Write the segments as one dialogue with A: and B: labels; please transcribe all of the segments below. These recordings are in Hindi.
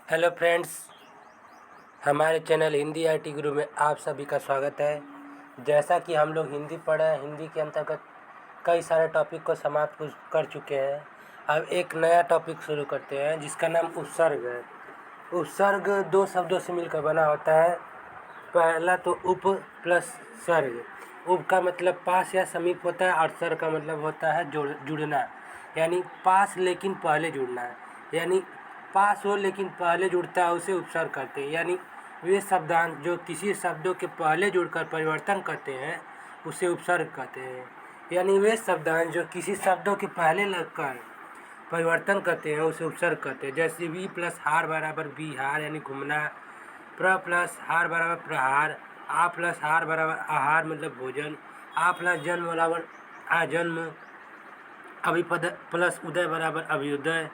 A: हेलो फ्रेंड्स, हमारे चैनल हिंदी IT गुरु में आप सभी का स्वागत है। जैसा कि हम लोग हिंदी पढ़े हैं, हिंदी के अंतर्गत कई सारे टॉपिक को समाप्त कर चुके हैं। अब एक नया टॉपिक शुरू करते हैं जिसका नाम उपसर्ग है। उपसर्ग दो शब्दों से मिलकर बना होता है। पहला तो उप प्लस सर्ग। उप का मतलब पास या समीप होता है और सर्ग का मतलब होता है जुड़ना, यानी पास लेकिन पहले जुड़ना है। यानी पास हो लेकिन पहले जुड़ता है उसे उपसर्ग करते हैं। यानी वे शब्दांश जो किसी शब्दों के पहले जुड़कर परिवर्तन करते हैं उसे उपसर्ग कहते हैं। यानी वे शब्दांश जो किसी शब्दों के पहले लगकर परिवर्तन करते हैं उसे उपसर्ग कहते हैं। जैसे वी प्लस हार बराबर बिहार यानी घूमना, प्र प्लस हार बराबर प्रहार, आ प्लस हार बराबर आहार मतलब भोजन, आ प्लस जन्म बराबर आजन्म, अभिपद प्लस उदय बराबर अभ्युदय।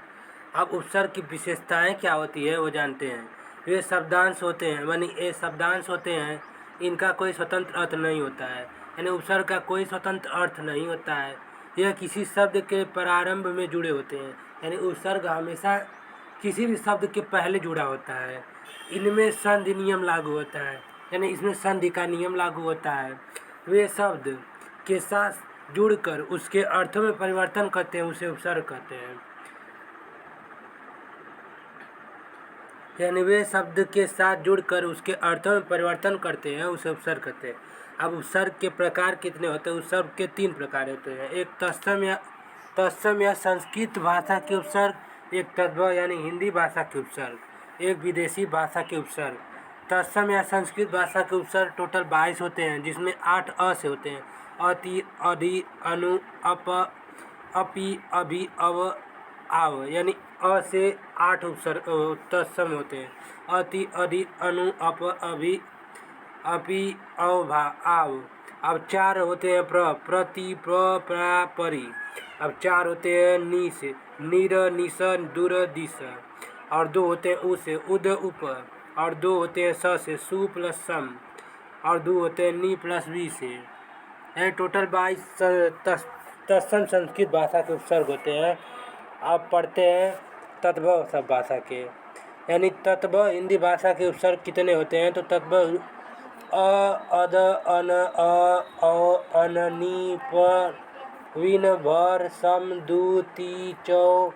A: अब उपसर्ग की विशेषताएं क्या होती है वो जानते हैं। ये शब्दांश होते हैं, मानी ये शब्दांश होते हैं, इनका कोई स्वतंत्र अर्थ नहीं होता है। यानी उपसर्ग का कोई स्वतंत्र अर्थ नहीं होता है। यह किसी शब्द के प्रारंभ में जुड़े होते हैं। यानी उपसर्ग हमेशा किसी भी शब्द के पहले जुड़ा होता है। इनमें संधि नियम लागू होता है, यानी इसमें संधि का नियम लागू होता है। वे शब्द के साथ जुड़कर उसके अर्थों में परिवर्तन करते हैं उसे उपसर्ग कहते हैं। यानी वे शब्द के साथ जुड़कर उसके अर्थों में परिवर्तन करते हैं उसे उपसर्ग कहते हैं। अब उपसर्ग के प्रकार कितने होते हैं? उपसर्ग के 3 प्रकार होते हैं। एक तत्सम या संस्कृत भाषा के उपसर्ग, एक तद्भव यानी हिंदी भाषा के उपसर्ग, एक विदेशी भाषा के उपसर्ग। तत्सम या संस्कृत भाषा के उपसर्ग टोटल 22 होते हैं, जिसमें 8 अ से होते हैं। अति, अधि, अनु, अप, अपि, अभि, अव, आव। यानी अ से 8 उपसर्ग तत्सम होते हैं। अति, अधि, अनु, अप, अभि, अपि, अव, भा, आव। अब 4 होते हैं प्रति, प्रा, परि। अब 4 होते हैं नि से निर, निस, दुर, दिस। और 2 होते हैं उ से उद, उप। और 2 होते हैं स से सु प्लस सम। और 2 होते हैं नि प्लस वी से। यानी टोटल 22 तत्सम संस्कृत भाषा के उपसर्ग होते हैं। आप पढ़ते हैं तद्भव सब भाषा के। यानी तद्भव हिंदी भाषा के उपसर्ग कितने होते हैं? तो तद्भव अ, अद, अन, अ, औ, अन, नि, पर, विन, भर, सम, दु, ती, चौ,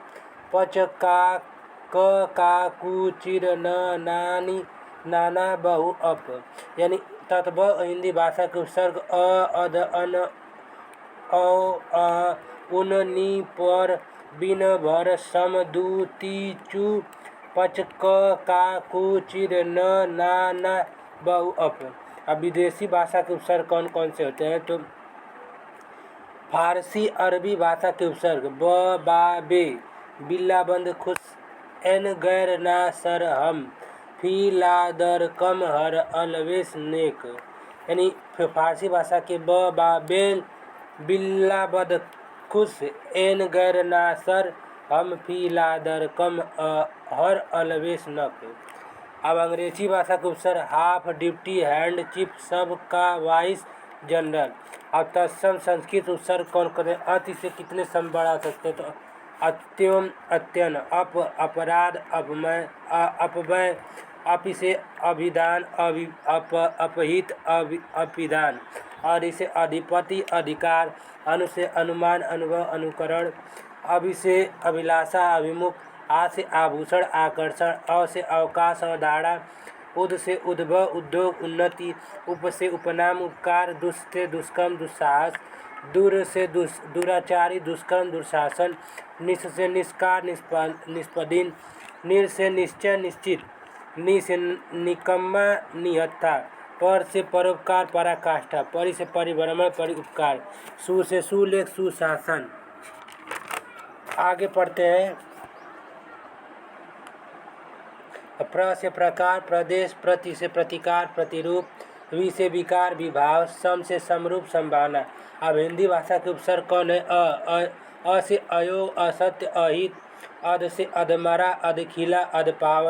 A: पच, का, कु, चिर, न, नानी, नाना, बहु, अप। यानी तद्भव हिंदी भाषा के उपसर्ग अ, अद, अन, औ, अ, उन, नि, पर, बिन, भर, सम, दु, ती, चु, पच, का, कु, चिर, न, ना, ना, बहु, अप। अब विदेशी भाषा के उपसर्ग कौन कौन से होते हैं? तो फारसी अरबी भाषा के उपसर्ग ब, बा, बे, बिल्ला, बंद, खुश, एन, गैर, ना, सर, हम, फी, ला, दर, कम, हर, अलवेश, नेक। यानी फारसी भाषा के ब, बा, बे, बिल्ला, बद, खुश, एन, गैर, ना, सर, हम, फी, ला, दर, कम, हर, अलवेश, नक। अब अंग्रेजी भाषा के उपसर्ग हाफ, ड्यूटी, हैंड, चिप, सब, का, वाइस, जनरल। अब तत्सम संस्कृत उपसर्ग कौन कौन है? अति से कितने सम बढ़ा सकते हैं? तो अत्यम, अत्यन, अप, अपराध, अपमय, अपव्यय, अपि से अभिधान, अपहित, अपिदान। और इसे अधिपति, अधिकार, अनु से अनुमान, अनुभव, अनुकरण, अभि से अभिलाषा, अभिमुख, आ से आभूषण, आकर्षण, अ से अवकाश, अवधारणा, उद से उद्भव, उद्योग, उन्नति, उप से उपनाम, उपकार, दुष् से दुष्कर्म, दुस्साहस, दूर से दुराचारी, दुष्कर्म, दुर्शासन, निस से निष्कार, निष्पदीन, निर से निश्चय, निश्चित, नि से निकम्मा, निहत्था, पर से परोपकार, पराकाष्ठा, परि से परिभ्रमण, परिउपकार, सु से सुलेख, सुशासन। आगे पढ़ते हैं। प्र से प्रकार, प्रदेश, प्रति से प्रतिकार, प्रतिरूप, वि से विकार, विभाव, सम से समरूप, संभावना। अब हिंदी भाषा के उपसर्ग कौन है? अ से अयोग, असत्य, अहित, अध से अधमरा, अधखिला, अधपाव,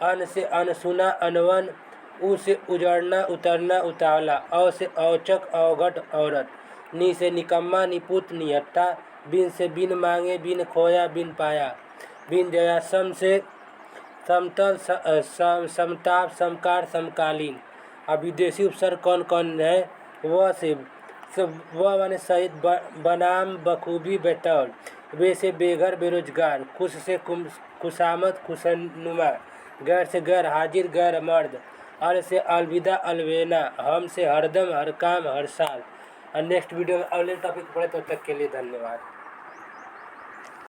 A: अन से अनसुना, अनवन, उ से उजड़ना, उतरना, उतावला, अ से औचक, अवघट, औरत, नि से निकम्मा, निपुत, निहत्था, बिन से बिन मांगे, बिन खोया, बिन पाया, बिन जया, समतल, समताप, समकार, समकालीन। अब विदेशी उपसर्ग कौन कौन है? वह से वह माने सहित, बनाम बखूबी, बेतौल। बे से बेघर, बेरोजगार। खुश से खुशामद, खुशनुमा। गैर से गैर हाजिर, गैर मर्द। अल से अलविदा, अलवेना। हम से हरदम, हर काम, हर साल। और नेक्स्ट वीडियो में अगले टॉपिक पढ़े, तब तक के लिए धन्यवाद।